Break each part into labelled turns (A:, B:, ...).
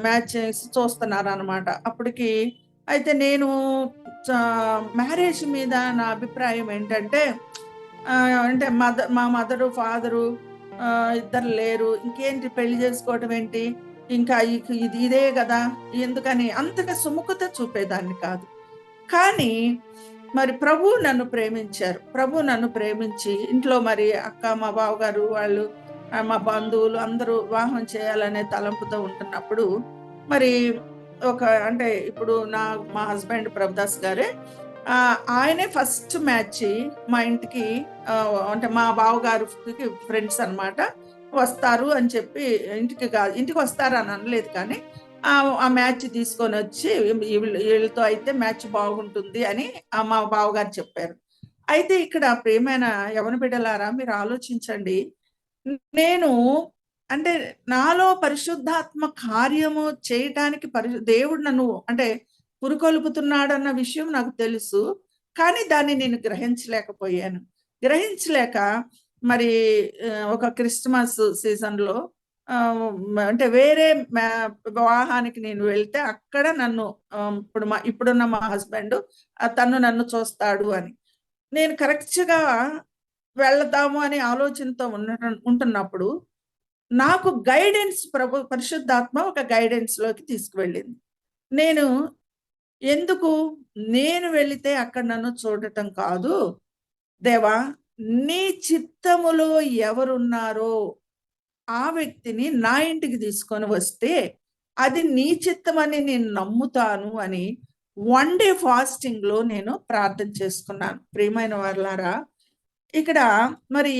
A: Match చూస్తున్నారనమాట. అప్పటికి అయితే నేను మ్యారేజ్ మీద నా అభిప్రాయం ఏంటంటే అంటే మా మదరు, ఫాదరు ఇద్దరు లేరు. ఇంకేంటి పెళ్లి చేసుకోవటం ఏంటి? ఇంకా ఇదే గదా! ఎందుకని అంతగా సుముఖత చూపేదాన్ని కాదు. కానీ మరి ప్రభువు నన్ను ప్రేమించారు. ప్రభువు నన్ను ప్రేమించి ఇంట్లో మరి అక్క, మా బావగారు వాళ్ళు మా బంధువులు అందరూ వివాహం చేయాలనే తలంపుతో ఉంటున్నప్పుడు మరి అంటే ఇప్పుడు మా హస్బెండ్ ప్రభుదాస్ గారే ఆయనే ఫస్ట్ మ్యాచ్ మా ఇంటికి అంటే మా బావగారికి ఫ్రెండ్స్ అన్నమాట. వస్తారు అని చెప్పి ఇంటికి వస్తారు అని అనలేదు కానీ ఆ మ్యాచ్ తీసుకొని వచ్చి వీళ్ళతో అయితే మ్యాచ్ బాగుంటుంది అని మా బావగారు చెప్పారు. అయితే ఇక్కడ ప్రియమైన యవన బిడ్డలారా మీరు ఆలోచించండి. నేను అంటే నాలో పరిశుద్ధాత్మ కార్యము చేయటానికి దేవుడు నన్ను అంటే పురుకొల్పుతున్నాడన్న విషయం నాకు తెలుసు. కానీ దాన్ని నేను గ్రహించలేకపోయాను. గ్రహించలేక మరి ఒక క్రిస్మస్ సీజన్‌లో అంటే వేరే వివాహానికి నేను వెళ్తే అక్కడ నన్ను ఇప్పుడున్న మా హస్బెండ్ తను నన్ను చూస్తాడు అని. నేను కరెక్ట్‌గా వెళదాము అనే ఆలోచనతో ఉంటున్నప్పుడు నాకు గైడెన్స్ పరిశుద్ధాత్మ ఒక గైడెన్స్‌లోకి తీసుకువెళ్ళింది. నేను ఎందుకు నేను వెళితే అక్కడ నన్ను చూడటం కాదు. దేవా! నీ చిత్తములో ఎవరున్నారో ఆ వ్యక్తిని నా ఇంటికి తీసుకొని వస్తే అది నీ చిత్తమని నేను నమ్ముతాను అని వన్ డే ఫాస్టింగ్‌లో నేను ప్రార్థన చేసుకున్నాను. ప్రియమైన వారలారా, ఇక్కడ మరి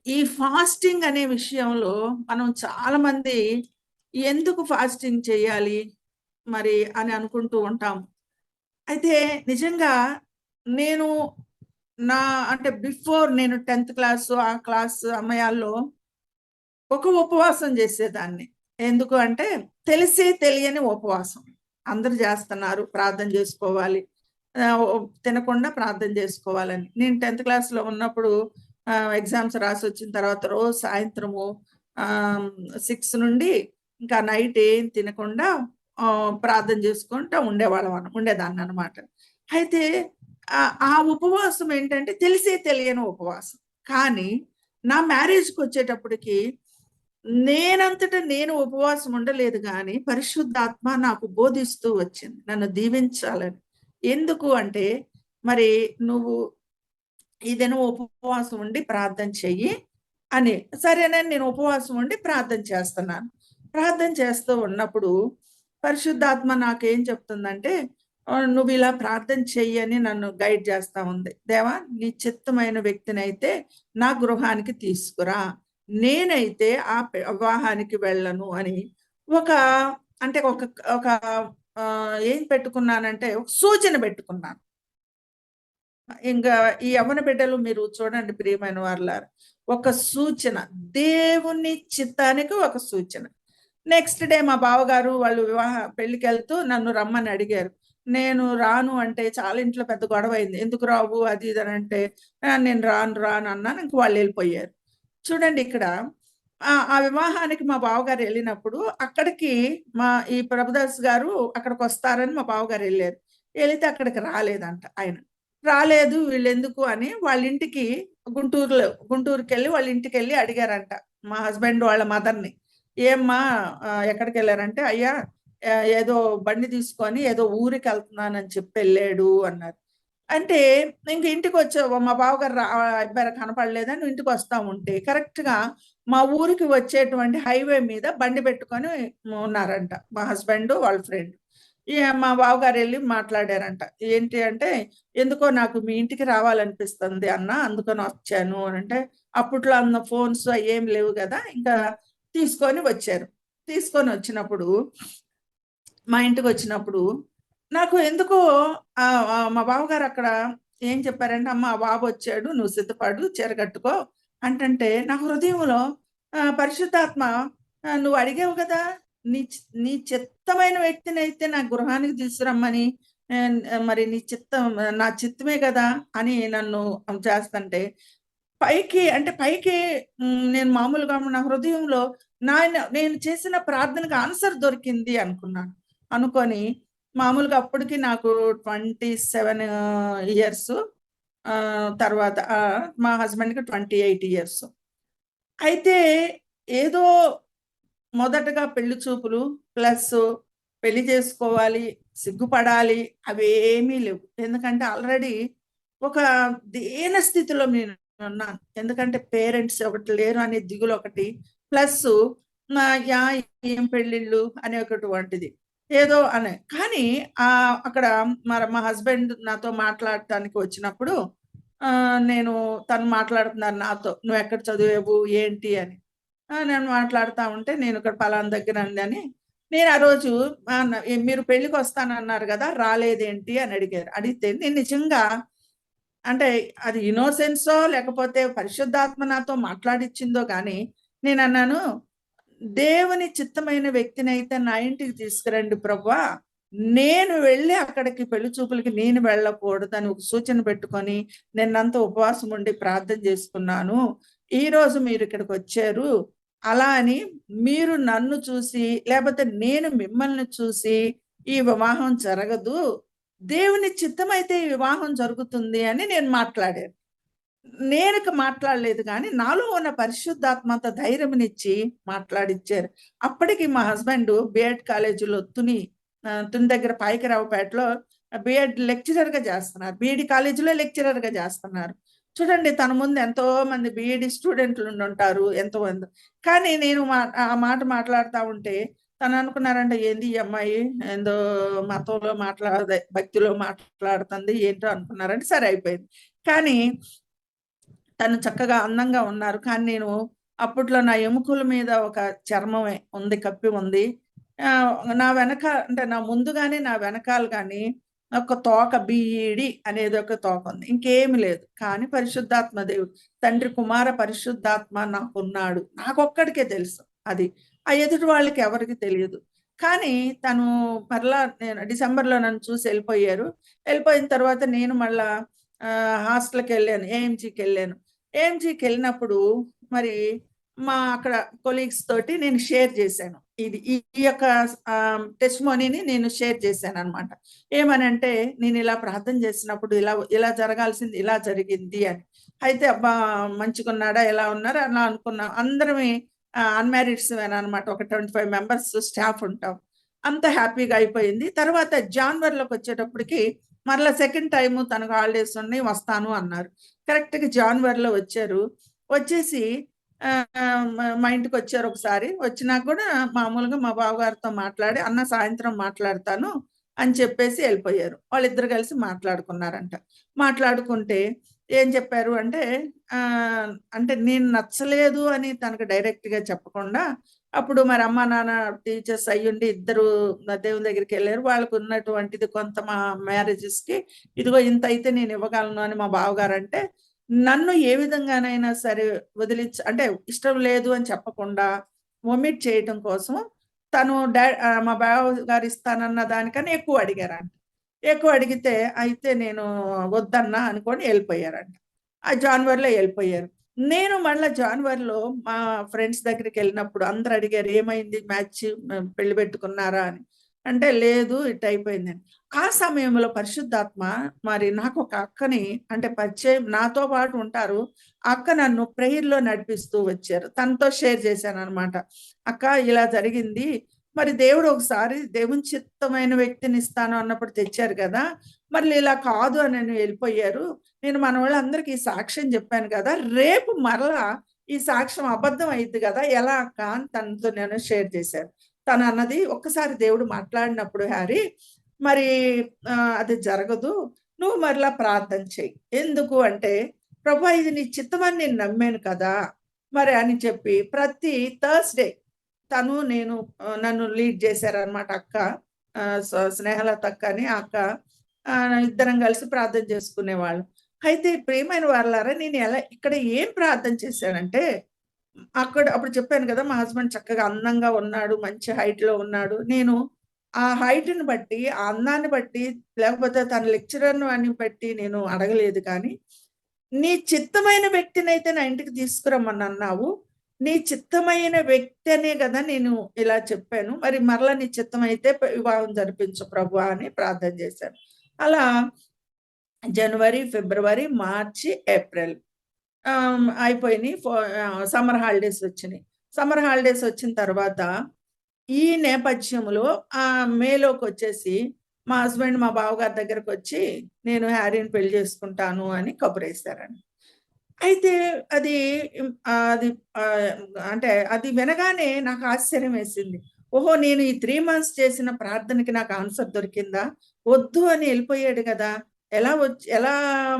A: ఈ ఫాస్టింగ్ అనే విషయంలో మనం చాలామంది ఎందుకు ఫాస్టింగ్ చేయాలి మరి అని అనుకుంటూ ఉంటాం. అయితే నిజంగా నేను అంటే బిఫోర్ నేను 10థ్ క్లాసు ఆ క్లాస్ సమయాల్లో ఒక ఉపవాసం చేసేదాన్ని. ఎందుకు అంటే తెలిసి తెలియని ఉపవాసం. అందరూ చేస్తున్నారు ప్రార్థన చేసుకోవాలి. తినకుండా ప్రార్థన చేసుకోవాలని. నేను 10థ్ క్లాస్‌లో ఉన్నప్పుడు ఎగ్జామ్స్ రాసొచ్చిన తర్వాత రోజు సాయంత్రము 6 నుండి ఇంకా నైట్ ఏం తినకుండా ప్రార్థన చేసుకుంటా ఉండేదాన్ననమాట. అయితే ఆ ఉపవాసం ఏంటంటే తెలిసి తెలియని ఉపవాసం. కానీ నా మ్యారేజ్‌కొచ్చేటప్పటికి నేనంతట నేను ఉపవాసం ఉండలేదు గానీ, పరిశుద్ధాత్మ నాకు బోధిస్తూ వచ్చింది. నన్ను దీవించాలని. ఎందుకు అంటే, మరి నువ్వు ఏదైనా ఉపవాసం ఉండి ప్రార్థన చెయ్యి అని. సరేనని నేను ఉపవాసం ఉండి ప్రార్థన చేస్తున్నాను. ప్రార్థన చేస్తూ ఉన్నప్పుడు పరిశుద్ధాత్మ నాకేం చెప్తుందంటే, నువ్విలా ప్రార్థన చెయ్యి అని నన్ను గైడ్ చేస్తా ఉంది. దేవా! నీ చిత్తమైన వ్యక్తినైతే నా గృహానికి తీసుకురా. నేనైతే ఆ వివాహానికి వెళ్ళను అని ఒక అంటే ఒక ఒక ఏం పెట్టుకున్నానంటే ఒక సూచన పెట్టుకున్నాను. ఇంకా ఈ యవ్వన బిడ్డలు మీరు చూడండి ప్రియమైన వారలారా. ఒక సూచన. దేవుని చిత్తానికి ఒక సూచన. నెక్స్ట్ డే మా బావగారు వాళ్ళు పెళ్ళికెళ్తూ నన్ను రమ్మని అడిగారు. నేను రాను అంటే చాలా ఇంట్లో పెద్ద గొడవయింది. ఎందుకు రావు అది ఇది అనంటే నేను రాను అన్నాను. ఇంక వాళ్ళెళ్ళిపోయారు. చూడండి ఇక్కడ ఆ వివాహానికి మా బావగారు ఎళ్ళినప్పుడు అక్కడికి ఈ ప్రభుదాస్ గారు అక్కడికొస్తారని మా బావగారు ఎళ్లారు. ఎళితే అక్కడికి రాలేదంట ఆయన. రాలేదు వీళ్ళెందుకు అని వాళ్ళింటికి గుంటూరుకెళ్ళి వాళ్ళ ఇంటికెళ్ళి అడిగారంట. మా హస్బెండ్ వాళ్ళ మదర్‌ని. ఏమ్మా ఎక్కడికెళ్లారంటే, అయ్యా ఏదో బండి తీసుకొని ఏదో ఊరికెళ్తున్నానని చెప్పెళ్ళాడు అన్నారు. అంటే ఇంక మా బావగారు అబ్బాయి కనపడలేదని ఇంటికొస్తా ఉంటే కరెక్ట్‌గా మా ఊరికి వచ్చేటువంటి హైవే మీద బండి పెట్టుకొని ఉన్నారంట. మా హస్బెండ్ వాళ్ళ ఫ్రెండ్. మా బావగారెళ్లి మాట్లాడారంట. ఏంటి అంటే, "ఎందుకో నాకు మీ ఇంటికి రావాలనిపిస్తుంది అన్న. అందుకని వచ్చాను" అనంటే, అప్పట్లో అన్న ఫోన్స్ అయ్యేం లేవు గదా! ఇంకా తీసుకొని వచ్చారు. తీసుకొనొచ్చినప్పుడు మా ఇంటికొచ్చినప్పుడు నాకు ఎందుకో మా బావగారు అక్కడ ఏం చెప్పారంటే, "అమ్మ ఆ బాబొచ్చాడు. నువ్వు సిద్ధపడు, చీర కట్టుకో" అంటంటే నా హృదయంలో పరిశుద్ధాత్మ "నువ్వు అడిగావు గదా! నీ చిత్తమైన వ్యక్తినైతే నా గృహానికి తీసుకురమ్మని మరి నా చిత్తమే గదా!" అని నన్ను చేస్తంటే పైకి నేను మామూలుగా నా హృదయంలో నేను చేసిన ప్రార్థనకు ఆన్సర్ దొరికింది అనుకున్నాను. అనుకొని మామూలుగా అప్పటికి నాకు 27 ఇయర్స్. తర్వాత మా హస్బెండ్‌కి 28 ఇయర్స్. అయితే ఏదో మొదటగా పెళ్లి చూపులు ప్లస్ పెళ్లి చేసుకోవాలి, సిగ్గుపడాలి అవేమీ లేవు. ఎందుకంటే ఆల్రెడీ ఒక దీన స్థితిలో నేను ఉన్నాను. ఎందుకంటే పేరెంట్స్ ఒకటి లేరు అనే దిగులు ఒకటి, ప్లస్ యా ఏం పెళ్ళిళ్ళు అనేటటువంటిది ఏదో అనే. కానీ అక్కడ మరి మా హస్బెండ్ నాతో మాట్లాడటానికి వచ్చినప్పుడు నేను తను మాట్లాడుతున్నారు నాతో, నువ్వు ఎక్కడ చదివావు ఏంటి అని. నేను మాట్లాడుతా ఉంటే నేను ఇక్కడ పలానా దగ్గర అందని. నేను ఆ రోజు మీరు పెళ్ళికి వస్తానన్నారు కదా, రాలేదేంటి అని అడిగారు. అడిగితే నేను నిజంగా అంటే అది ఇన్నోసెన్సో లేకపోతే పరిశుద్ధాత్మ నాతో మాట్లాడిచ్చిందో కానీ నేను అన్నాను, దేవుని చిత్తమైన వ్యక్తినైతే నా ఇంటికి తీసుకురండి ప్రభువా, నేను వెళ్ళి అక్కడికి పెళ్లి చూపులకి నేను వెళ్ళకూడదని ఒక సూచన పెట్టుకొని నిన్నంతా ఉపవాసం ఉండి ప్రార్థన చేసుకున్నాను. ఈ రోజు మీరు ఇక్కడికి వచ్చారు, అలా అని మీరు నన్ను చూసి లేకపోతే నేను మిమ్మల్ని చూసి ఈ వివాహం జరగదు, దేవుని చిత్తమైతే ఈ వివాహం జరుగుతుంది అని నేను మాట్లాడాను. నేనుక మాట్లాడలేదు కానీ నాలో ఉన్న పరిశుద్ధాత్మంత ధైర్యమునిచ్చి మాట్లాడిచ్చారు. అప్పటికి మా హస్బెండ్ బిఎడ్ కాలేజీలో తుని దగ్గర పాయకరావుపేటలో బిఎడ్ లెక్చరర్‌గా చేస్తున్నారు. బీఈడీ కాలేజీలో లెక్చరర్‌గా చేస్తున్నారు. చూడండి తన ముందు ఎంతో మంది బీఈడీ స్టూడెంట్లు ఉండుంటారు ఎంతోమంది. కానీ నేను ఆ మాట మాట్లాడుతా ఉంటే తను అనుకున్నారంట, ఏంది ఈ అమ్మాయి ఏందో మతంలో భక్తిలో మాట్లాడుతుంది ఏంటో అనుకున్నారంటే సరే అయిపోయింది. కానీ తను చక్కగా అందంగా ఉన్నారు. కానీ నేను అప్పట్లో నా ఎముకల మీద ఒక చర్మమే ఉంది, కప్పి ఉంది. నా వెనక అంటే నా ముందు గాని, నా వెనకాల గాని ఒక తోక బీఈడీ అనేది ఒక తోక ఉంది. ఇంకేమి లేదు. కానీ పరిశుద్ధాత్మ దేవుడు, తండ్రి, కుమార, పరిశుద్ధాత్మ నాకున్నాడు. నాకొక్కడికే తెలుసు అది. ఆ ఎదుటి వాళ్ళకి ఎవరికీ తెలియదు. కానీ తను మరలా డిసెంబర్‌లో నన్ను చూసి వెళ్ళిపోయారు. వెళ్ళిపోయిన తర్వాత నేను మళ్ళా హాస్టల్‌కెళ్ళాను. ఏఎంజీకెళ్ళాను. ఏఎంజీకెళ్ళినప్పుడు మరి అక్కడ కొలీగ్స్ తోటి నేను షేర్ చేశాను. ఈ యొక్క టెస్టిమోనీని నేను షేర్ చేశాననమాట. ఏమనంటే, నేను ఇలా ప్రార్థన చేసినప్పుడు ఇలా జరగాల్సింది ఇలా జరిగింది అని. అయితే అబ్బా! మంచిగున్నాడా? ఎలా ఉన్నారు? అలా అనుకున్నాం. అందరమే అన్‌మ్యారీడ్సేననమాట. ఒక 25 మెంబర్స్ స్టాఫ్ ఉంటాం. అంత హ్యాపీగా అయిపోయింది. తర్వాత జాన్వరిలోకొచ్చేటప్పటికి మరలా సెకండ్ టైము తనకు హాలిడేస్ ఉన్నాయి వస్తాను అన్నారు. కరెక్ట్‌గా జాన్వరిలో వచ్చారు. వచ్చేసి మా ఇంటికొచ్చారు ఒకసారి. వచ్చినాక కూడా మామూలుగా మా బావగారితో మాట్లాడి, "అన్న సాయంత్రం మాట్లాడతాను" అని చెప్పేసి ఎళ్ళిపోయారు. వాళ్ళిద్దరు కలిసి మాట్లాడుకున్నారంట. మాట్లాడుకుంటే ఏం చెప్పారు అంటే అంటే నేను నచ్చలేదు అని తనకు డైరెక్ట్‌గా చెప్పకుండా, అప్పుడు మరి అమ్మా, నాన్న టీచర్స్ అయ్యుండి ఇద్దరు దేవుని దగ్గరికెళ్లారు. వాళ్ళకున్నటువంటిది కొంత మా మ్యారేజెస్‌కి ఇదిగో ఇంతైతే నేను ఇవ్వగలను అని మా బావగారంటే, నన్ను ఏ విధంగానైనా సరే అంటే ఇష్టం లేదు అని చెప్పకుండా ఒమిట్ చేయటం కోసం తను మా బావగారు ఇస్తానన్న దానికన్నా ఎక్కువ అడిగారంట. ఎక్కువ అడిగితే అయితే నేను వద్దన్నా అనుకోని ఎళ్ళిపోయారంట. ఆ జాన్వరిలో ఎళ్ళిపోయారు. నేను మళ్ళా జాన్వరిలో మా ఫ్రెండ్స్ దగ్గరికెళ్ళినప్పుడు అందరూ అడిగారు, "ఏమైంది మ్యాచ్ పెళ్లి పెట్టుకున్నారా?" అని. అంటే, "లేదు ఇట్టయిపోయిందని." ఆ సమయంలో పరిశుద్ధాత్మ మరి నాకొక అక్కని అంటే పరిచయం నాతో పాటు ఉంటారు. ఆ అక్క నన్ను ప్రేయర్‌లో నడిపిస్తూ వచ్చారు. తనతో షేర్ చేశాననమాట. "అక్క ఇలా జరిగింది. మరి దేవుడు ఒకసారి దేవుని చిత్తమైన వ్యక్తిని ఇస్తాను అన్నప్పుడు తెచ్చారు కదా! మళ్ళీ ఇలా కాదు అని వెళ్ళిపోయారు. నేను మన వాళ్ళందరికీ ఈ సాక్ష్యం చెప్పాను కదా! రేపు మరలా ఈ సాక్ష్యం అబద్ధం అయిద్ది గదా! ఎలా అక్క అని తనతో నేను షేర్ చేశాను. తనన్నది, "ఒక్కసారి దేవుడు మాట్లాడినప్పుడు హ్యారీ మరి అది జరగదు. నువ్వు మరలా ప్రార్థన చెయ్యి. ఎందుకు అంటే, ప్రభా ఇది నీ చిత్తమని నేను నమ్మాను కదా!" మరి అని చెప్పి ప్రతి థర్స్‌డే నేను నన్ను లీడ్ చేశారనమాట అక్క. స్నేహలత అక్క అని ఆ అక్క. ఇద్దరం కలిసి ప్రార్థన చేసుకునేవాళ్ళం. అయితే ప్రియమైన వారలారా నేను ఇక్కడ ఏం ప్రార్థన చేశానంటే, అప్పుడు చెప్పాను కదా! మా హస్బెండ్ చక్కగా అందంగా ఉన్నాడు. మంచి హైట్‌లో ఉన్నాడు. నేను ఆ హైట్‌ని బట్టి, ఆ అందాన్ని బట్టి లేకపోతే తన లెక్చరర్‌ను అని బట్టి నేను అడగలేదు కానీ, నీ చిత్తమైన వ్యక్తినైతే నా ఇంటికి తీసుకురమ్మని అన్నావు. నీ చిత్తమైన వ్యక్తి అనే కదా నేను ఇలా చెప్పాను. మరి మరలా నీ చిత్తమైతే వివాహం జరిపించు ప్రభువా అని ప్రార్థన చేశాను. అలా జనవరి, ఫిబ్రవరి, మార్చి, ఏప్రిల్ అయిపోయినాయి. సమ్మర్ హాలిడేస్ వచ్చినాయి. సమ్మర్ హాలిడేస్ వచ్చిన తర్వాత ఈ నేపథ్యంలో మేలోకి వచ్చేసి మా హస్బెండ్ మా బావగారి దగ్గరకు వచ్చి నేను హ్యారీని పెళ్లి చేసుకుంటాను అని కబురేశారండి. అయితే అది అది అంటే అది వినగానే నాకు ఆశ్చర్యం వేసింది. ఓహో! నేను ఈ 3 మంత్స్ చేసిన ప్రార్థనకి నాకు ఆన్సర్ దొరికిందా? వద్దు అని వెళ్ళిపోయాడు కదా! ఎలా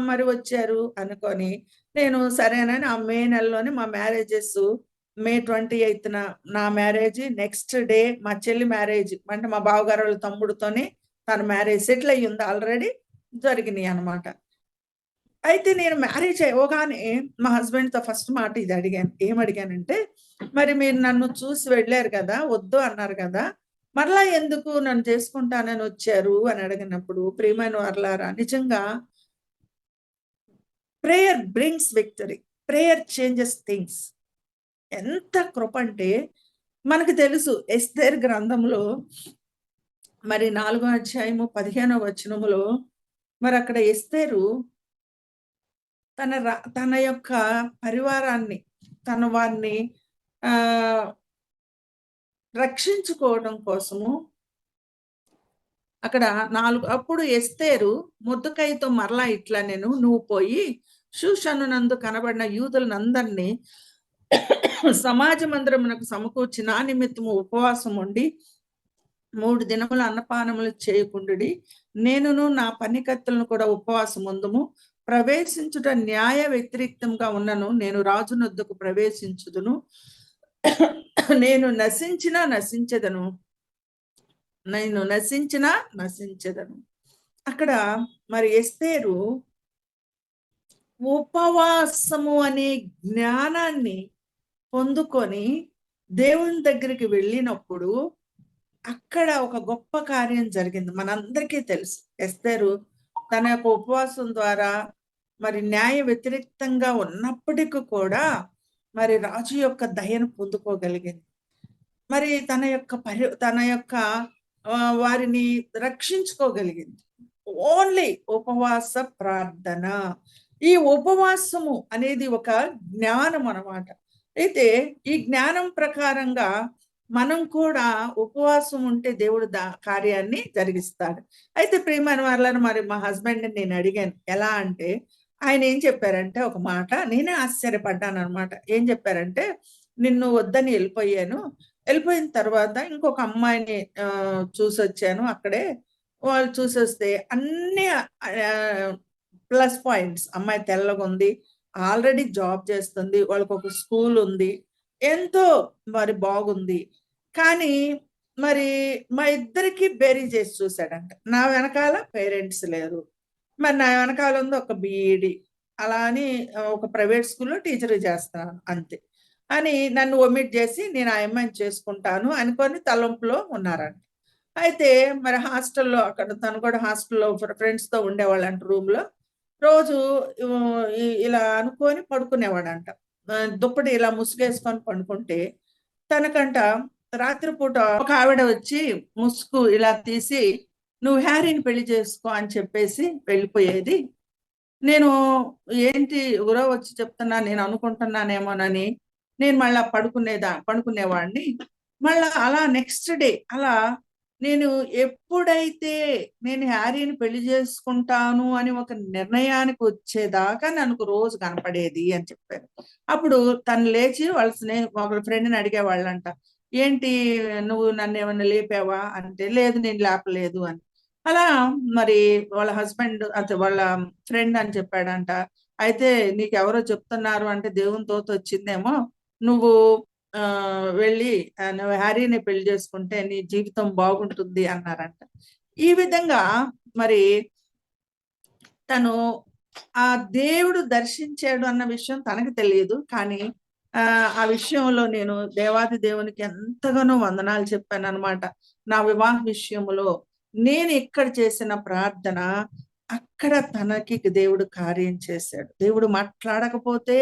A: మరి వచ్చారు అనుకోని నేను సరేనని ఆ మే నెలలోనే మా మ్యారేజెస్ మే 28న నా మ్యారేజ్, నెక్స్ట్ డే మా చెల్లి మ్యారేజ్ అంటే మా బావగారు వాళ్ళ తమ్ముడితోనే తన మ్యారేజ్ సెటిల్ అయ్యి ఉంది ఆల్రెడీ జరిగినాయి అన్నమాట. అయితే నేను మ్యారేజ్ అవ్వగానే మా హస్బెండ్‌తో ఫస్ట్ మాట ఇది అడిగాను. ఏమడిగానంటే, "మరి మీరు నన్ను చూసి వెళ్ళారు కదా! వద్దు అన్నారు కదా! మరలా ఎందుకు నన్ను చేసుకుంటానని వచ్చారు?" అని అడిగినప్పుడు, ప్రియమైన వారలారా నిజంగా prayer brings victory. Prayer changes things. ఎంత కృప అంటే మనకు తెలుసు ఎస్తేర్ గ్రంథంలో మరి 4వ అధ్యాయము 15వ వచనములో మరి అక్కడ ఎస్తేరు తన యొక్క పరివారాన్ని తన వారిని రక్షించుకోవడం కోసము అక్కడ అప్పుడు ఎస్తేరు మొర్దెకైతో మరలా ఇట్లా నువ్వు పోయి షూషను నందు కనబడిన యూదులందరినీ సమాజ మందిరమునకు సమకూర్చి నా నిమిత్తము ఉపవాసం ఉండి 3 దినముల అన్నపానములు చేయకుండుడి, నేనును నా పనికత్తెలను కూడా ఉపవాసం ఉందుము, ప్రవేశించుట న్యాయ వ్యతిరేక్తంగా ఉన్నను, నేను రాజునొద్దకు ప్రవేశించుదును, నేను నశించినా నశించెదను. అక్కడ మరి ఎస్తేరు ఉపవాసము అనే జ్ఞానాన్ని పొందుకొని దేవుని దగ్గరికి వెళ్ళినప్పుడు అక్కడ ఒక గొప్ప కార్యం జరిగింది. మనందరికీ తెలుసు ఎస్తేరు తన యొక్క ఉపవాసం ద్వారా మరి న్యాయ వ్యతిరేక్తంగా ఉన్నప్పటికీ కూడా మరి రాజు యొక్క దయను పొందుకోగలిగింది. మరి తన యొక్క వారిని రక్షించుకోగలిగింది. ఓన్లీ ఉపవాస ప్రార్థన. ఈ ఉపవాసము అనేది ఒక జ్ఞానం అన్నమాట. అయితే ఈ జ్ఞానం ప్రకారంగా మనం కూడా ఉపవాసం ఉంటే దేవుడు కార్యాన్ని జరిగిస్తాడు. అయితే ప్రియమైన వాళ్ళని మరి మా హస్బెండ్ని నేను అడిగాను. ఎలా అంటే ఆయన ఏం చెప్పారంటే ఒక మాట నేనే ఆశ్చర్యపడ్డాను అనమాట. ఏం చెప్పారంటే నిన్ను వద్దని వెళ్ళిపోయిన తర్వాత ఇంకొక అమ్మాయిని చూసొచ్చాను అక్కడే. వాళ్ళు చూసొస్తే అన్ని ప్లస్ పాయింట్స్. అమ్మాయి తెల్లగా ఉంది, ఆల్రెడీ జాబ్ చేస్తుంది, వాళ్ళకి ఒక స్కూల్ ఉంది, ఎంతో మరి బాగుంది. కానీ మరి మా ఇద్దరికి బేరీ చేసి చూశాడంట. నా వెనకాల పేరెంట్స్ లేరు, మరి నా వెనకాల ఉంది ఒక బీఈడి, అలా అని ఒక ప్రైవేట్ స్కూల్లో టీచర్ చేస్తాను అంతే అని నన్ను ఒమిట్ చేసి నేను ఆ అమ్మాయిని చేసుకుంటాను అనుకొని తలంపులో ఉన్నారంట. అయితే మరి హాస్టల్లో అక్కడ తను కూడా హాస్టల్లో ఫ్రెండ్స్తో ఉండేవాళ్ళంట రూమ్లో. రోజు ఇలా అనుకొని పడుకునేవాడంట. దుప్పటి ఇలా ముసుగేసుకొని పడుకుంటే తనకంట రాత్రిపూట ఒక ఆవిడ వచ్చి ముసుగు ఇలా తీసి నువ్వు హ్యారీని పెళ్లి చేసుకో అని చెప్పేసి వెళ్ళిపోయేది. నేను ఏంటి ఎవరో వచ్చి చెప్తున్నా నేను అనుకుంటున్నానేమోనని నేను మళ్ళా పడుకునేవాడిని. మళ్ళా అలా నెక్స్ట్ డే అలా నేను ఎప్పుడైతే నేను హ్యారీని పెళ్లి చేసుకుంటాను అని ఒక నిర్ణయానికి వచ్చేదాకా నాకు రోజు కనపడేది అని చెప్పారు. అప్పుడు తను లేచి వాళ్ళ ఫ్రెండ్ని అడిగేవాళ్ళంట, ఏంటి నువ్వు నన్ను ఏమన్నా లేపావా అంటే, లేదు నేను లేపలేదు అని. అలా మరి వాళ్ళ హస్బెండ్ అంటే వాళ్ళ ఫ్రెండ్ అని చెప్పాడంట. అయితే నీకెవరో చెప్తున్నారు అంటే దేవుని తోత వచ్చిందేమో, నువ్వు వెళ్ళి నువ్వు హ్యారీని పెళ్లి చేసుకుంటే నీ జీవితం బాగుంటుంది అన్నారంట. ఈ విధంగా మరి తను ఆ దేవుడు దర్శించాడు అన్న విషయం తనకు తెలియదు. కానీ ఆ విషయంలో నేను దేవాది దేవునికి ఎంతగానో వందనాలు చెప్పాను అనమాట. నా వివాహ విషయంలో నేను ఇక్కడ చేసిన ప్రార్థన అక్కడ తనకి దేవుడు కార్యం చేశాడు. దేవుడు మాట్లాడకపోతే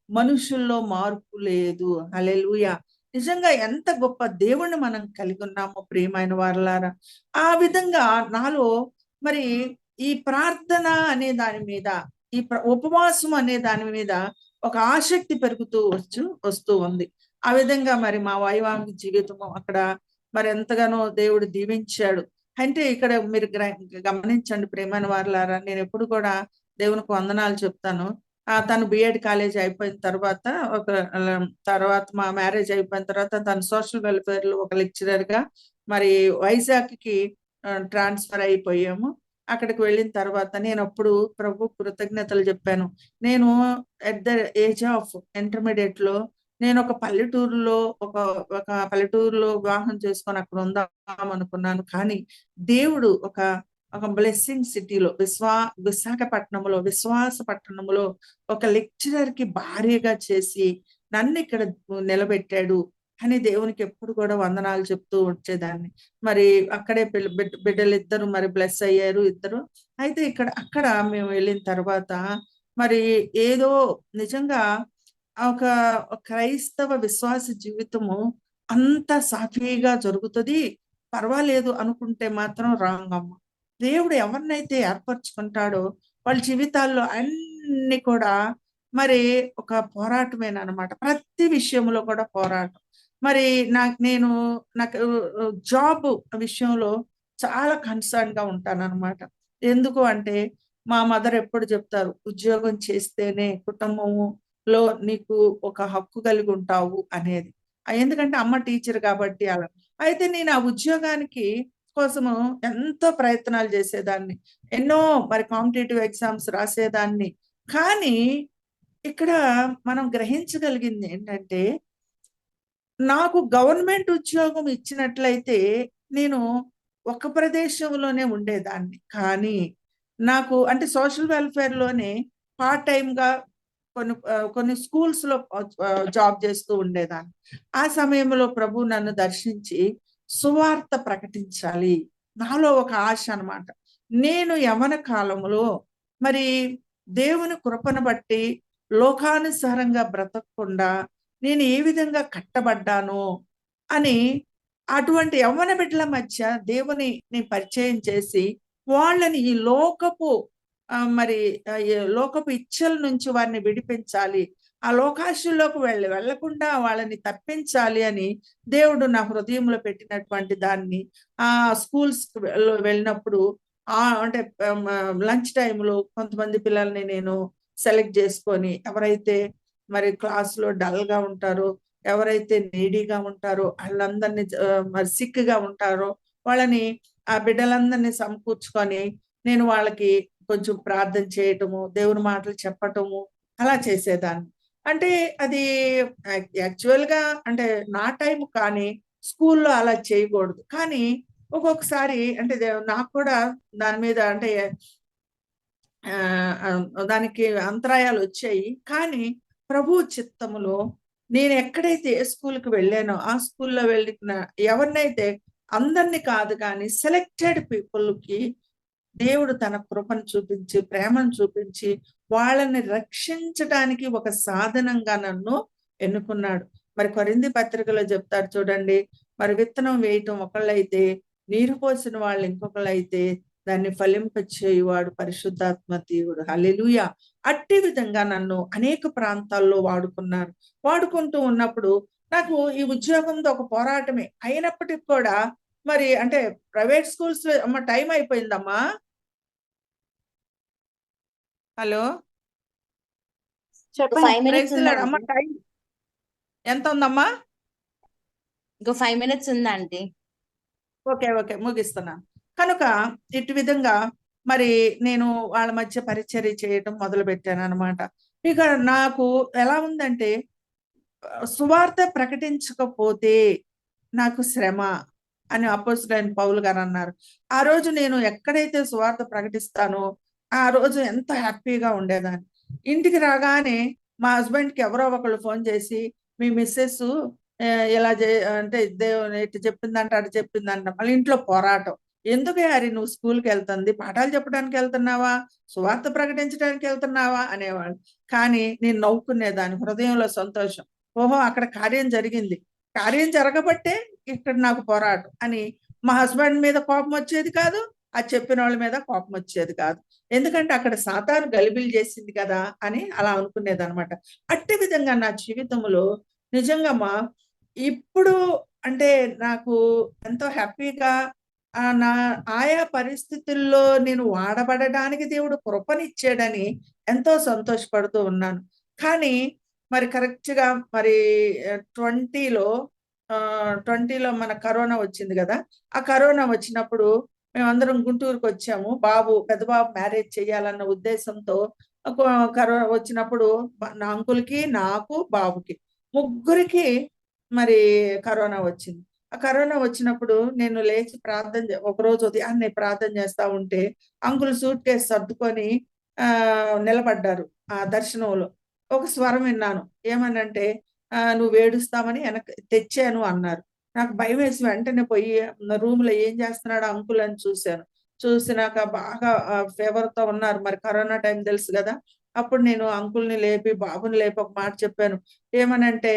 A: మనుషుల్లో మార్పు లేదు. హల్లెలూయా! నిజంగా ఎంత గొప్ప దేవుణ్ణి మనం కలిగి ఉన్నామో ప్రియమైన వారలారా. ఆ విధంగా నాలో మరి ఈ ప్రార్థన అనే దాని మీద, ఈ ఉపవాసం అనే దాని మీద ఒక ఆసక్తి పెరుగుతూ వస్తూ ఉంది. ఆ విధంగా మరి మా వైవాహిక జీవితము అక్కడ మరి ఎంతగానో దేవుడు దీవించాడు. అంటే ఇక్కడ మీరు గమనించండి ప్రియమైన వారలారా, నేను ఎప్పుడు కూడా దేవునికి వందనాలు చెప్తాను. తను బిఎడ్ కాలేజ్ అయిపోయిన తర్వాత ఒక తర్వాత మా మ్యారేజ్ అయిపోయిన తర్వాత తను సోషల్ వెల్ఫేర్ లో ఒక లెక్చరర్ గా మరి వైజాగ్ కి ట్రాన్స్ఫర్ అయిపోయాము. అక్కడికి వెళ్ళిన తర్వాత నేను అప్పుడు ప్రభు కృతజ్ఞతలు చెప్పాను. నేను at the age of intermediate లో నేను ఒక పల్లెటూరులో ఒక ఒక పల్లెటూరులో వివాహం చేసుకొని అక్కడ ఉందాం అనుకున్నాను. కానీ దేవుడు ఒక ఒక బ్లెస్సింగ్ సిటీలో విశాఖపట్నంలో విశ్వాస పట్టణంలో ఒక లెక్చరర్ కి భార్యగా చేసి నన్ను ఇక్కడ నిలబెట్టాడు అని దేవునికి ఎప్పుడు కూడా వందనాలు చెప్తూ వచ్చేదాన్ని. మరి అక్కడే బిడ్డలు ఇద్దరు మరి బ్లెస్ అయ్యారు ఇద్దరు. అయితే అక్కడ మేము వెళ్ళిన తర్వాత మరి ఏదో నిజంగా ఒక క్రైస్తవ విశ్వాస జీవితము అంత సాఫీగా జరుగుతుంది పర్వాలేదు అనుకుంటే మాత్రం రాంగ్ అమ్మ. దేవుడు ఎవరినైతే ఏర్పరచుకుంటాడో వాళ్ళ జీవితాల్లో అన్ని కూడా మరి ఒక పోరాటమేనమాట. ప్రతి విషయంలో కూడా పోరాటం. మరి నాకు జాబ్ విషయంలో చాలా కన్సర్న్ గా ఉంటానన్నమాట. ఎందుకు అంటే మా మదర్ ఎప్పుడు చెప్తారు, ఉద్యోగం చేస్తేనే కుటుంబములో నీకు ఒక హక్కు కలిగి ఉంటావు అనేది. ఎందుకంటే అమ్మ టీచర్ కాబట్టి అలా. అయితే నేను ఆ ఉద్యోగానికి కోసము ఎంతో ప్రయత్నాలు చేసేదాన్ని. ఎన్నో మరి కాంపిటేటివ్ ఎగ్జామ్స్ రాసేదాన్ని. కానీ ఇక్కడ మనం గ్రహించగలిగింది ఏంటంటే, నాకు గవర్నమెంట్ ఉద్యోగం ఇచ్చినట్లయితే నేను ఒక ప్రదేశంలోనే ఉండేదాన్ని. కానీ నాకు అంటే సోషల్ వెల్ఫేర్ లోనే పార్ట్ టైమ్ గా కొన్ని స్కూల్స్ లో జాబ్ చేస్తూ ఉండేదాన్ని. ఆ సమయంలో ప్రభు నన్ను దర్శించి సువార్త ప్రకటించాలి, నాలో ఒక ఆశ అన్నమాట. నేను యవ్వన కాలంలో మరి దేవుని కృపను బట్టి లోకానుసారంగా బ్రతకకుండా నేను ఏ విధంగా కట్టబడ్డాను అని అటువంటి యవ్వన బిడ్డల మధ్య దేవుని పరిచయం చేసి వాళ్ళని ఈ లోకపు మరి ఈ లోకపు ఇచ్చల నుంచి వారిని విడిపించాలి, ఆ లోకాశుల్లోకి వెళ్లకుండా వాళ్ళని తప్పించాలి అని దేవుడు నా హృదయంలో పెట్టినటువంటి దాన్ని ఆ స్కూల్స్ వెళ్ళినప్పుడు అంటే లంచ్ టైంలో కొంతమంది పిల్లల్ని నేను సెలెక్ట్ చేసుకొని ఎవరైతే మరి క్లాస్ లో డల్ గా ఉంటారో, ఎవరైతే నీడీగా ఉంటారో, వాళ్ళందరినీ మరి సిక్ గా ఉంటారో వాళ్ళని ఆ బిడ్డలందరినీ సమకూర్చుకొని నేను వాళ్ళకి కొంచెం ప్రార్థన చేయటము, దేవుని మాటలు చెప్పటము అలా చేసేదాన్ని. అంటే అది యాక్చువల్ గా అంటే నా టైం, కానీ స్కూల్లో అలా చేయకూడదు. కానీ ఒక్కొక్కసారి అంటే నాకు కూడా దాని మీద అంటే దానికి అంతరాయాలు వచ్చాయి. కానీ ప్రభు చిత్తములో నేను ఎక్కడైతే ఏ స్కూల్కి వెళ్ళానో ఆ స్కూల్లో వెళ్ళిన ఎవరినైతే అందరినీ కాదు కానీ సెలెక్టెడ్ పీపుల్కి దేవుడు తన కృపను చూపించి ప్రేమను చూపించి వాళ్ళని రక్షించడానికి ఒక సాధనంగా నన్ను ఎన్నుకున్నాడు. మరి కొరింథీ పత్రికలో చెప్తారు చూడండి, మరి విత్తనం వేయటం ఒకళ్ళైతే నీరు పోసిన వాళ్ళు ఇంకొకళ్ళైతే దాన్ని ఫలింపచేయువాడు పరిశుద్ధాత్మ దేవుడు. హల్లెలూయా! అట్టి విధంగా నన్ను అనేక ప్రాంతాల్లో వాడుకున్నారు. వాడుకుంటూ ఉన్నప్పుడు నాకు ఈ ఉద్యోగంతో ఒక పోరాటమే అయినప్పటికి కూడా మరి అంటే ప్రైవేట్ స్కూల్స్ అమ్మ టైం అయిపోయిందమ్మా. హలో,
B: చెప్పండి.
C: 5 minutes
A: అమ్మ టైం ఎంత ఉందమ్మా?
C: ఇంకో 5 minutes ఉందండి.
A: ఓకే ఓకే ముగిస్తున్నాను. కనుక ఇటు విధంగా మరి నేను వాళ్ళ మధ్య పరిచర్య చేయటం మొదలు పెట్టాను అనమాట. ఇక నాకు ఎలా ఉందంటే సువార్త ప్రకటించకపోతే నాకు శ్రమ అని అపోస్తలుడైన పౌలు గారు అన్నారు. ఆ రోజు నేను ఎక్కడైతే సువార్త ప్రకటిస్తానో ఆ రోజు ఎంత హ్యాపీగా ఉండేదాన్ని. ఇంటికి రాగానే మా హస్బెండ్కి ఎవరో ఒకళ్ళు ఫోన్ చేసి మీ మిస్సెస్ ఇలా అంటే దేవుని ఇటు చెప్పిందంట అటు చెప్పిందంట, మళ్ళీ ఇంట్లో పోరాటం ఎందుకు హ్యారీ నువ్వు స్కూల్కి వెళ్తుంది, పాఠాలు చెప్పడానికి వెళ్తున్నావా, సువార్త ప్రకటించడానికి వెళ్తున్నావా అనేవాళ్ళు. కానీ నేను నవ్వుకునేదాన్ని, హృదయంలో సంతోషం. ఓహో, అక్కడ కార్యం జరిగింది, కార్యం జరగబట్టే ఇక్కడ నాకు పోరాటం అని. మా హస్బెండ్ మీద కోపం వచ్చేది కాదు, అది చెప్పిన వాళ్ళ మీద కోపం వచ్చేది కాదు. ఎందుకంటే అక్కడ సాతాను గలిబిలి చేసింది కదా అని అలా అనుకునేది అనమాట. అట్టి విధంగా నా జీవితంలో నిజంగా ఇప్పుడు అంటే నాకు ఎంతో హ్యాపీగా నా ఆయా పరిస్థితుల్లో నేను వాడబడడానికి దేవుడు కృపనిచ్చాడని ఎంతో సంతోషపడుతూ ఉన్నాను. కానీ మరి కరెక్ట్‌గా మరి 20లో 20లో మన కరోనా వచ్చింది గదా! ఆ కరోనా వచ్చినప్పుడు మేమందరం గుంటూరుకొచ్చాము. పెద్ద బాబు మ్యారేజ్ చేయాలన్న ఉద్దేశంతో కొ కరోనా వచ్చినప్పుడు నా అంకుల్‌కి, నాకు, బాబుకి ముగ్గురికి మరి కరోనా వచ్చింది. ఆ కరోనా వచ్చినప్పుడు నేను లేచి ఒకరోజు ఉదయాన్నే ప్రార్థన చేస్తా ఉంటే అంకుల్ సూట్ కేస్ సర్దుకొని నిలబడ్డారు ఆ దర్శనంలో. ఒక స్వరం విన్నాను. ఏమనంటే "నువ్వు ఏడుస్తావని తెచ్చాను" అన్నారు. నాకు భయమేసి వెంటనే పోయి రూమ్‌లో ఏం చేస్తున్నాడు అంకుల్ అని చూసాను. చూసినాక బాగా ఫీవర్‌తో ఉన్నారు. మరి కరోనా టైం తెలుసు గదా! అప్పుడు నేను అంకుల్‌ని లేపి, బాబుని లేపి ఒక మాట చెప్పాను. ఏమనంటే,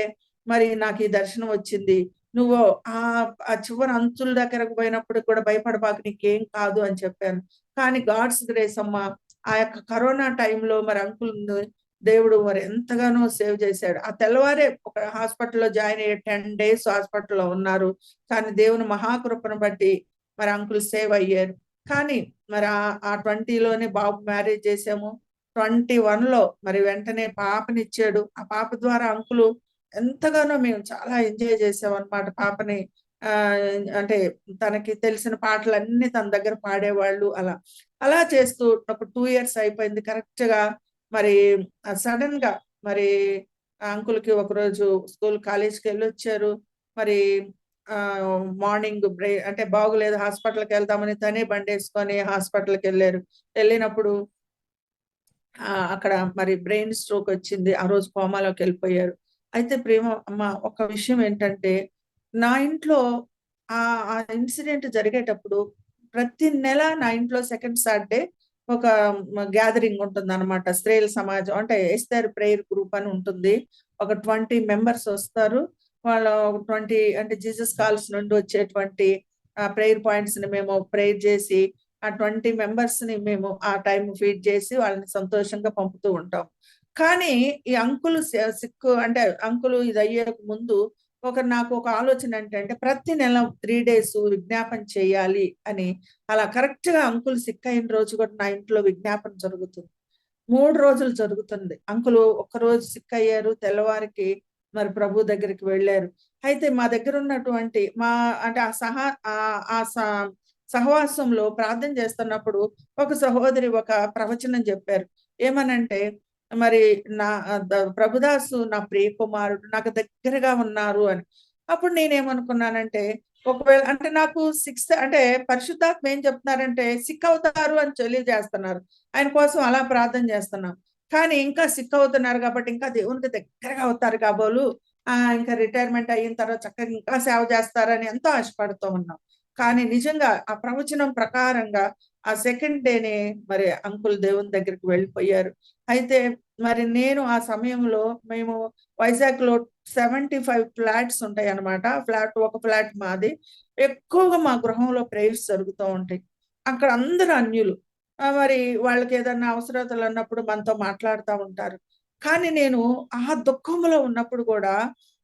A: "మరి నాకు ఈ దర్శనం వచ్చింది. నువ్వు ఆ చివరి అంచుల దగ్గరకు పోయినప్పుడు కూడా భయపడబాకు, నీకేం కాదు" అని చెప్పాను. కానీ గాడ్స్ గ్రేస్ అమ్మా! ఆ యొక్క కరోనా టైంలో మరి అంకుల్‌ని దేవుడు మరి ఎంతగానో సేవ్ చేశాడు. ఆ తెల్లవారే ఒక హాస్పిటల్‌లో జాయిన్ అయ్యి 10 డేస్ హాస్పిటల్‌లో ఉన్నారు. కానీ దేవుని మహాకృపను బట్టి మరి అంకుల్ సేవ్ అయ్యారు. కానీ మరి ఆ 20లోనే బాబు మ్యారేజ్ చేసాము. 21లో మరి వెంటనే పాపనిచ్చాడు. ఆ పాప ద్వారా అంకులు ఎంతగానో మేము చాలా ఎంజాయ్ చేసామన్నమాట పాపని. అంటే తనకి తెలిసిన పాటలన్నీ తన దగ్గర పాడేవాళ్ళు అలా. అలా చేస్తూ ఒక 2 ఇయర్స్ అయిపోయింది. కరెక్ట్‌గా మరి సడెన్‌గా మరి అంకుల్‌కి ఒకరోజు కాలేజ్‌కెళ్ళొచ్చారు. మరి మార్నింగ్ అంటే బాగోలేదు, హాస్పిటల్‌కెళ్దామని తనే బండేసుకొని హాస్పిటల్‌కెళ్లారు. ఎళ్ళినప్పుడు అక్కడ మరి బ్రెయిన్ స్ట్రోక్ వచ్చింది. ఆ రోజు కోమాలోకెళ్ళిపోయారు. అయితే అమ్మ ఒక విషయం ఏంటంటే, నా ఇంట్లో ఆ ఇన్సిడెంట్ జరిగేటప్పుడు ప్రతి నెల నా ఇంట్లో సెకండ్ సాటర్‌డే ఒక గ్యాదరింగ్ ఉంటుందనమాట. స్త్రీల సమాజం అంటే ఎస్తేర్ ప్రేయర్ గ్రూప్ అని ఉంటుంది. ఒక 20 మెంబర్స్ వస్తారు. వాళ్ళు 20 అంటే జీసస్ కాల్స్ నుండి వచ్చేటువంటి ప్రేయర్ పాయింట్స్‌ని మేము ప్రేయర్ చేసి ఆ 20 మెంబర్స్‌ని మేము ఆ టైం ఫీడ్ చేసి వాళ్ళని సంతోషంగా పంపుతూ ఉంటాం. కానీ ఈ అంకుల్ సిక్కు అంటే అంకుల్ ఇదయ్యేకు ముందు నాకు ఒక ఆలోచన ఏంటంటే ప్రతి నెల 3 డేస్ విజ్ఞాపన చేయాలి అని. అలా కరెక్ట్‌గా అంకుల్ సిక్ అయిన రోజు కూడా నా ఇంట్లో విజ్ఞాపన జరుగుతుంది. 3 రోజులు జరుగుతుంది. అంకులు ఒక్కరోజు సిక్ అయ్యారు. తెల్లవారికి మరి ప్రభు దగ్గరికి వెళ్లారు. అయితే మా దగ్గర ఉన్నటువంటి అంటే ఆ సహవాసంలో ప్రార్థన చేస్తున్నప్పుడు ఒక సహోదరి ఒక ప్రవచనం చెప్పారు. ఏమనంటే మరి నా ప్రభుదాసు నా ప్రియ కుమారుడు నాకు దగ్గరగా ఉన్నారు అని. అప్పుడు నేనేమనుకున్నానంటే ఒకవేళ అంటే నాకు అంటే పరిశుద్ధాత్మ ఏం చెప్తున్నారంటే సిక్ అవుతారు అని తెలియజేస్తున్నారు. ఆయన కోసం అలా ప్రార్థన చేస్తున్నాం. కానీ ఇంకా సిక్ అవుతున్నారు కాబట్టి ఇంకా దేవునికి దగ్గరగా అవుతారు కాబోలు ఇంకా రిటైర్మెంట్ అయిన తర్వాత చక్కగా ఇంకా సేవ చేస్తారని ఎంతో ఆశపడుతూ ఉన్నాం. కానీ నిజంగా ఆ ప్రవచనం ప్రకారంగా ఆ సెకండ్ డేనే మరి అంకుల్ దేవుని దగ్గరికి వెళ్ళిపోయారు. అయితే మరి నేను ఆ సమయంలో మేము వైజాగ్‌లో 75 ఫ్లాట్స్ ఉంటాయన్నమాట. ఒక ఫ్లాట్ మాది. ఎక్కువగా మా గృహంలో ప్రేయర్స్ జరుగుతూ ఉంటాయి. అక్కడ అందరూ అన్యులు. మరి వాళ్ళకేదన్నా అవసరతలన్నప్పుడు మనతో మాట్లాడుతా ఉంటారు. కానీ నేను ఆ దుఃఖంలో ఉన్నప్పుడు గూడా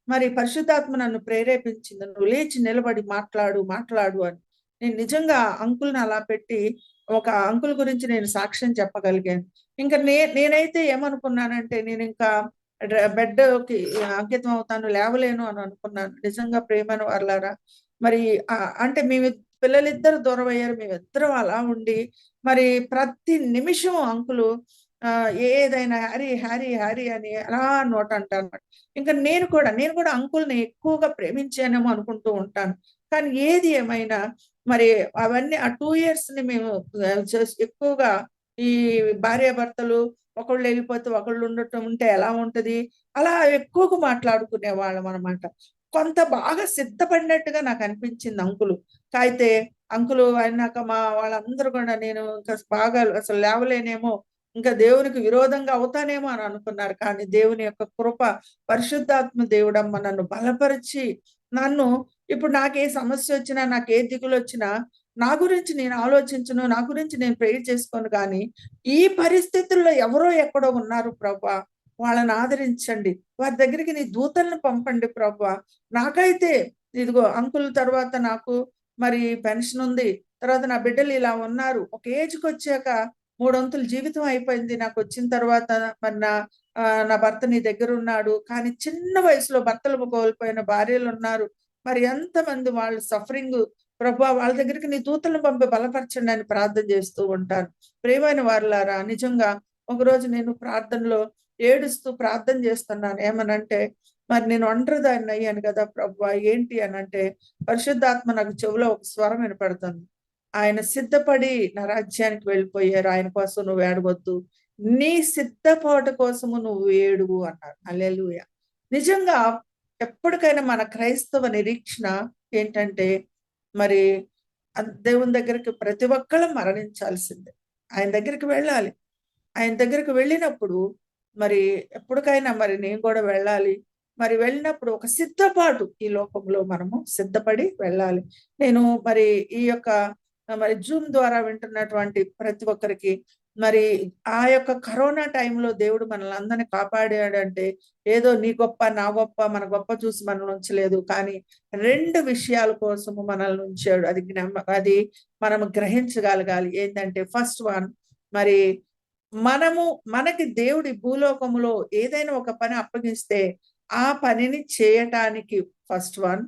A: మరి పరిశుద్ధాత్మ నన్ను ప్రేరేపించింది. "నువ్వు లేచి నిలబడి మాట్లాడు, మాట్లాడు" అని. నేను నిజంగా అంకుల్‌ని అలా పెట్టి ఒక అంకుల్ గురించి నేను సాక్ష్యం చెప్పగలిగాను. ఇంకా నేనైతే ఏమనుకున్నానంటే నేనింకా బెడ్‌కి అంకితం అవుతాను, లేవలేను అని అనుకున్నాను. నిజంగా ప్రియమైన వారలారా, మరి అంటే పిల్లలిద్దరూ దూరమయ్యారు. మేమిద్దరం అలా ఉండి మరి ప్రతి నిమిషం అంకులు ఏదైనా హ్యారీ, హ్యారీ, హ్యారీ అని అలా నోటంటానమాట. ఇంకా నేను కూడా అంకుల్‌ని ఎక్కువగా ప్రేమించానేమో అనుకుంటూ ఉంటాను. కానీ ఏది ఏమైనా మరి అవన్నీ ఆ 2 ఇయర్స్‌ని మేము ఎక్కువగా ఈ భార్యాభర్తలు ఒకళ్ళెళ్ళిపోతే ఒకళ్ళుండటం ఉంటే ఎలా ఉంటది? అలా ఎక్కువగా మాట్లాడుకునేవాళ్ళమనమాట. కొంత బాగా సిద్ధపడినట్టుగా నాకనిపించింది అంకులు. అయితే అంకులు అయినాక మా వాళ్ళందరూ కూడా నేను ఇంకా బాగా అసలు లేవలేనేమో, ఇంకా దేవునికి విరోధంగా అవుతానేమో అని అనుకున్నారు. కానీ దేవుని యొక్క కృప, పరిశుద్ధాత్మ దేవుడమ్మ నన్ను బలపరిచి, నన్ను ఇప్పుడు నాకే సమస్య వచ్చినా, నాకే దిగులు వచ్చినా, నా గురించి నేను ఆలోచించను, నా గురించి నేను ప్రేయర్ చేసుకోను. కానీ ఈ పరిస్థితుల్లో ఎవరో ఎక్కడో ఉన్నారు ప్రభా, వాళ్ళని ఆదరించండి, వారి దగ్గరికి నీ దూతలను పంపండి ప్రభా. నాకైతే ఇదిగో అంకుల్ తర్వాత నాకు మరి పెన్షన్ ఉంది, తర్వాత నా బిడ్డలు ఇలా ఉన్నారు, ఒక ఏజ్కి వచ్చాక మూడొంతుల జీవితం అయిపోయింది నాకు వచ్చిన తర్వాత. మరి నా భర్త నీ దగ్గర ఉన్నాడు, కానీ చిన్న వయసులో భర్తలు కోల్పోయిన భార్యలు ఉన్నారు. మరి ఎంతమంది వాళ్ళు సఫరింగ్ ప్రభా, వాళ్ళ దగ్గరికి నీ దూతలను పంపి బలపరచండి అని ప్రార్థన చేస్తూ ఉంటాను. ప్రియమైన వారులారా, నిజంగా ఒకరోజు నేను ప్రార్థనలో ఏడుస్తూ ప్రార్థన చేస్తున్నాను. ఏమనంటే, మరి నేను ఒంటరిదాన్ని అయ్యాను కదా ప్రభా, ఏంటి అని అంటే, పరిశుద్ధాత్మ నాకు చెవిలో ఒక స్వరం వినపడుతుంది. ఆయన సిద్ధపడి నా రాజ్యానికి వెళ్ళిపోయారు, ఆయన కోసం నువ్వు ఏడవద్దు, నీ సిద్ధపాటు కోసము నువ్వు ఏడువు అన్నారు. హల్లెలూయా. నిజంగా ఎప్పటికైనా మన క్రైస్తవ నిరీక్షణ ఏంటంటే, మరి దేవుని దగ్గరికి ప్రతి ఒక్కళ్ళం మరణించాల్సిందే, ఆయన దగ్గరికి వెళ్ళాలి. ఆయన దగ్గరికి వెళ్ళినప్పుడు మరి ఎప్పటికైనా మరి నేను కూడా వెళ్ళాలి. మరి వెళ్ళినప్పుడు ఒక సిద్ధపాటు, ఈ లోకంలో మనము సిద్ధపడి వెళ్ళాలి. నేను మరి ఈ యొక్క మరి జూమ్ ద్వారా వింటున్నటువంటి ప్రతి ఒక్కరికి, మరి ఆ యొక్క కరోనా టైంలో దేవుడు మనల్ని అందరినీ కాపాడాడంటే ఏదో నీ గొప్ప నా గొప్ప మన గొప్ప చూసి మనల్ని ఉంచలేదు, కానీ రెండు విషయాల కోసము మనల్ని ఉంచాడు. అది మనం గ్రహించగలగాలి. ఏంటంటే ఫస్ట్ వన్, మరి మనకి దేవుడి భూలోకములో ఏదైనా ఒక పని అప్పగిస్తే ఆ పనిని చేయటానికి ఫస్ట్ వన్,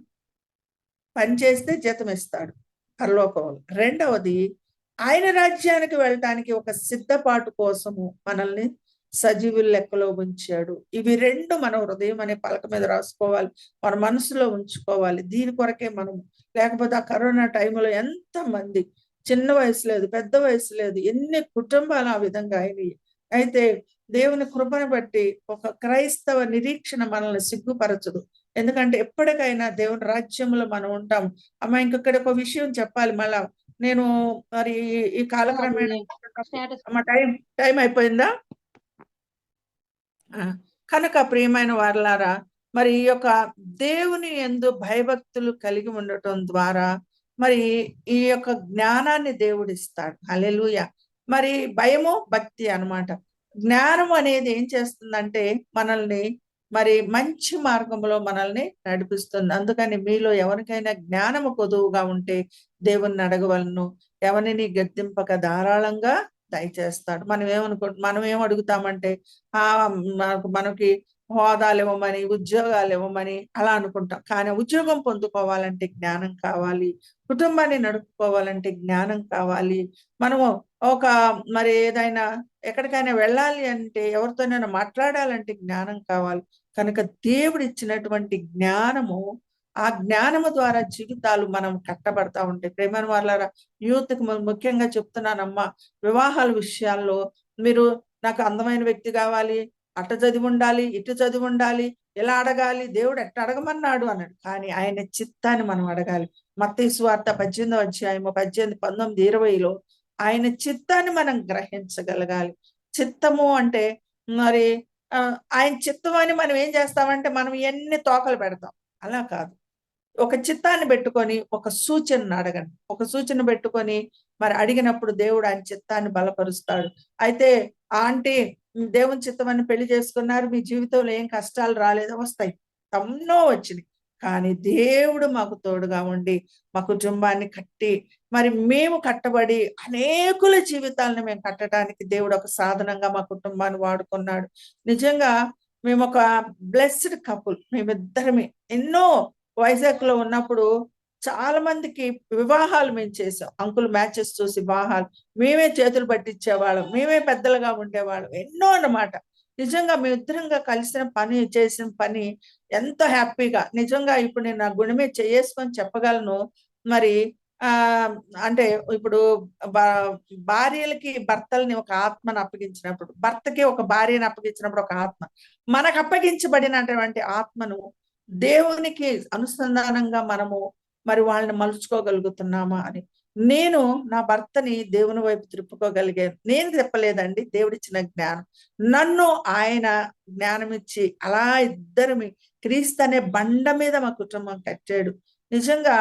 A: పని చేస్తే జీతం ఇస్తాడు పరలోకంలో. రెండవది, ఆయన రాజ్యానికి వెళ్ళటానికి ఒక సిద్ధపాటు కోసము మనల్ని సజీవుల లెక్కలో ఉంచాడు. ఇవి రెండు మన హృదయం అనే పలక మీద రాసుకోవాలి, మన మనసులో ఉంచుకోవాలి. దీని కొరకే మనం, లేకపోతే ఆ కరోనా టైంలో ఎంతమంది, చిన్న వయసు లేదు పెద్ద వయసు లేదు, ఎన్ని కుటుంబాలు ఆ విధంగా అయినాయి. అయితే దేవుని కృపను బట్టి ఒక క్రైస్తవ నిరీక్షణ మనల్ని సిగ్గుపరచదు. ఎందుకంటే ఎప్పటికైనా దేవుని రాజ్యంలో మనం ఉంటాం. అమ్మ ఇంకొక్కడ ఒక విషయం చెప్పాలి మళ్ళా. నేను మరి ఈ కాలక్రమేణా అమ్మ టైం అయిపోయిందా? కనుక ప్రియమైన వారలారా, మరి ఈ యొక్క దేవుని యందు భయభక్తులు కలిగి ఉండటం ద్వారా మరి ఈ యొక్క జ్ఞానాన్ని దేవుడిస్తాడు. హల్లెలూయా. మరి భయము భక్తి అన్నమాట. జ్ఞానం అనేది ఏం చేస్తుందంటే మనల్ని మరి మంచి మార్గంలో మనల్ని నడిపిస్తుంది. అందుకని మీలో ఎవరికైనా జ్ఞానము కొదువుగా ఉంటే దేవుణ్ణి అడగవలను, ఎవరిని గద్దింపక ధారాళంగా దయచేస్తాడు. మనం ఏం అడుగుతామంటే మనకి హోదాలు ఇవ్వమని, ఉద్యోగాలు ఇవ్వమని అలా అనుకుంటాం. కానీ ఉద్యోగం పొందుకోవాలంటే జ్ఞానం కావాలి, కుటుంబాన్ని నడుపుకోవాలంటే జ్ఞానం కావాలి. మనము ఒక మరి ఏదైనా ఎక్కడికైనా వెళ్ళాలి అంటే, ఎవరితోనైనా మాట్లాడాలంటే జ్ఞానం కావాలి. కనుక దేవుడు ఇచ్చినటువంటి జ్ఞానము, ఆ జ్ఞానము ద్వారా జీవితాలు మనం కట్టబడతా ఉంటాయి. ప్రేమైన వాళ్ళారా, యూత్కి ముఖ్యంగా చెప్తున్నానమ్మా, వివాహాల విషయాల్లో మీరు నాకు అందమైన వ్యక్తి కావాలి, అటు చదివి ఉండాలి, ఇటు చదివి ఉండాలి, ఎలా అడగాలి, దేవుడు ఎట్ట అడగమన్నాడు అన్నాడు. కానీ ఆయన చిత్తాన్ని మనం అడగాలి. మత్తయి సువార్త 18వ అధ్యాయము 18, 19, 20లో ఆయన చిత్తాన్ని మనం గ్రహించగలగాలి. చిత్తము అంటే మరి ఆయన చిత్తం అని మనం ఏం చేస్తామంటే మనం ఎన్ని తోకలు పెడతాం. అలా కాదు. ఒక చిత్తాన్ని పెట్టుకొని ఒక సూచనను అడగండి. ఒక సూచన పెట్టుకొని మరి అడిగినప్పుడు దేవుడు ఆయన చిత్తాన్ని బలపరుస్తాడు. అయితే ఆంటీ దేవుని చిత్తం అని పెళ్లి చేసుకున్నారు, మీ జీవితంలో ఏం కష్టాలు రాలేదో, వస్తాయి, ఎన్నో వచ్చినాయి. కానీ దేవుడు మాకు తోడుగా ఉండి మా కుటుంబాన్ని కట్టి మరి మేము కట్టబడి అనేకుల జీవితాలను మేము కట్టడానికి దేవుడు ఒక సాధనంగా మా కుటుంబాన్ని వాడుకున్నాడు. నిజంగా మేము ఒక బ్లెస్డ్ కపుల్. మేమిద్దరమే ఎన్నో వైజాగ్ లో ఉన్నప్పుడు చాలా మందికి వివాహాలు మేము చేసాం. అంకుల్ మ్యాచెస్ చూసి వివాహాలు మేమే చేతులు పట్టించేవాళ్ళం, మేమే పెద్దలుగా ఉండేవాళ్ళం, ఎన్నో అన్నమాట. నిజంగా మేమిద్దరంగా చేసిన పని ఎంతో హ్యాపీగా, నిజంగా ఇప్పుడు నేను నా గుణమే చేసుకొని చెప్పగలను. మరి ఆ అంటే ఇప్పుడు భార్యలకి భర్తల్ని ఒక ఆత్మను అప్పగించినప్పుడు, భర్తకి ఒక భార్యను అప్పగించినప్పుడు ఒక ఆత్మ, మనకు అప్పగించబడినటువంటి ఆత్మను దేవునికి అనుసంధానంగా మనము మరి వాళ్ళని మలుచుకోగలుగుతున్నామా అని. నేను నా భర్తని దేవుని వైపు తిప్పుకోగలిగాను. నేను చెప్పలేదండి, దేవుడిచ్చిన జ్ఞానం. నన్ను ఆయన జ్ఞానం ఇచ్చి అలా ఇద్దరిమి క్రీస్తు అనే బండ మీద మా కుటుంబం కట్టాడు. నిజంగా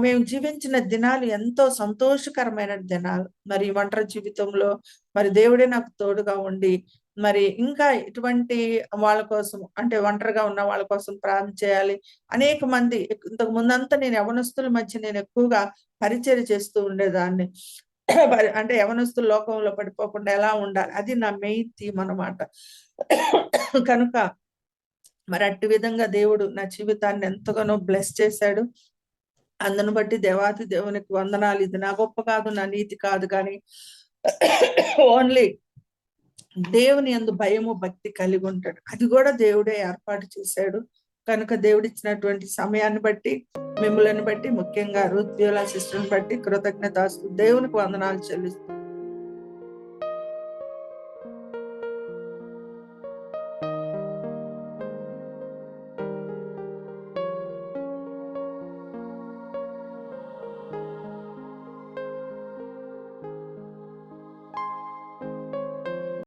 A: మేము జీవించిన దినాలు ఎంతో సంతోషకరమైన దినాలు. మరి ఈ ఒంటరి జీవితంలో మరి దేవుడే నాకు తోడుగా ఉండి మరి ఇంకా ఇటువంటి వాళ్ళ కోసం, అంటే ఒంటరిగా ఉన్న వాళ్ళ కోసం ప్రార్థన చేయాలి. అనేక మంది ఇంతకు ముందంతా నేను యవనస్తుల మధ్య నేను ఎక్కువగా పరిచర్య చేస్తూ ఉండేదాన్ని. అంటే యవనస్తులు లోకంలో పడిపోకుండా ఎలా ఉండాలి, అది నా మెయిన్ థీమ్ అన్నమాట. కనుక మరి అట్టి విధంగా దేవుడు నా జీవితాన్ని ఎంతగానో బ్లెస్ చేశాడు. అందును బట్టి దేవాతి దేవునికి వందనాలు. ఇది నా గొప్ప కాదు, నా నీతి కాదు, కానీ ఓన్లీ దేవుని యందు భయము భక్తి కలిగి ఉంటాడు. అది కూడా దేవుడే ఏర్పాటు చేశాడు. కనుక దేవుడిచ్చినటువంటి సమయాన్ని బట్టి, మిమ్మల్ని బట్టి, ముఖ్యంగా రూత్ బ్యూలా సిస్టర్ని బట్టి కృతజ్ఞతాస్తు దేవునికి వందనాలు చెల్లిస్తూ